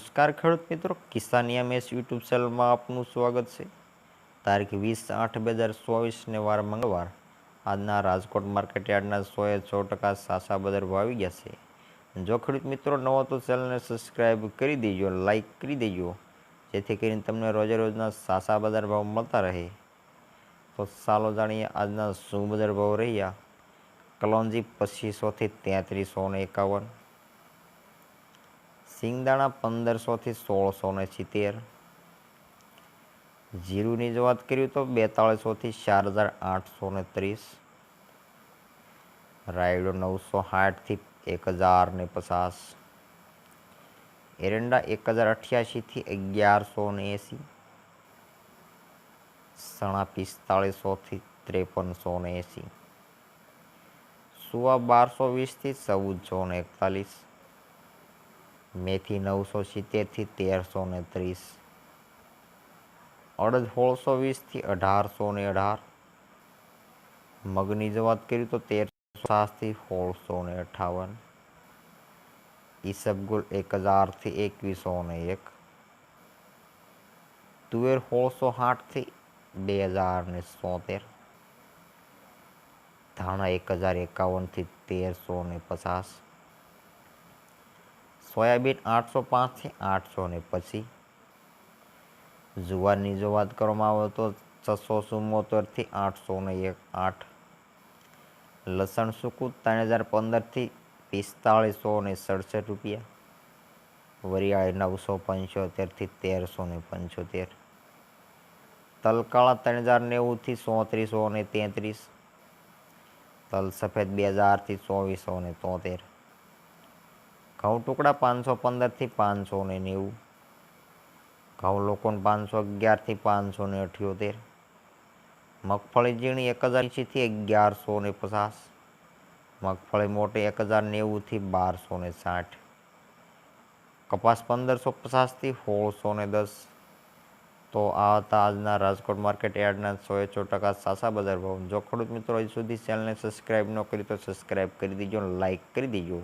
નમસ્કાર ખેડૂત મિત્રો, કિસાન મેસ યુટ્યુબ ચેનલમાં આપનું સ્વાગત છે। તારીખ 20/8/2024 ને વાર મંગળવાર। આજના રાજકોટ માર્કેટ યાર્ડના 100% સાચા બજાર ભાવ આવી ગયા છે। જો ખેડૂત મિત્રો નવો તો ચેનલને સબસ્ક્રાઈબ કરી દેજો, લાઇક કરી દેજો, જેથી કરીને તમને રોજે રોજના સાચા બજાર ભાવ મળતા રહે। તો ચાલો જાણીએ આજના શું બજાર ભાવ રહ્યા। કલોંજી 2500 થી 3351, સિંગદાણા 1500 થી 1670, જીરુની જો વાત કરીએ તો 4200 થી 4830, રાયડો 960 થી 1050, એરંડા 1088 થી 1180, ચણા 4500 થી 5380, સુવા 1220 થી 1441, મેથી 970 થી 1330, અડદ 1620 થી 1818, મગની જો વાત કરીએ તો 1350 થી 1658, ઈસબગુલ 1000 થી 2101, તુવેર 1660 થી 2070, ધાણા 1051 થી 1350, સોયાબીન 805 થી 825, જુવારની જો વાત કરવામાં આવે તો 674 થી 808, લસણ સૂકું 3015 થી 4567 રૂપિયા, વરિયાળી 975 થી 1375, તલકાળા 3090 થી 3433, તલ સફેદ 2000 થી 2473, ઘઉં ટુકડા 515 થી 590, ઘઉં લોકોન 511 થી 578, મગફળી ઝીણી 1080 થી 1150, મગફળી મોટી 1090 થી 1260, કપાસ 1550 થી 1610। તો આ હતા આજના રાજકોટ માર્કેટ યાર્ડના 100% સાચા બજાર ભાવ। જો ખેડૂત મિત્રો હજી સુધી ચેનલને સબસ્ક્રાઈબ ન કરી તો સબસ્ક્રાઈબ કરી દેજો, લાઇક કરી દેજો।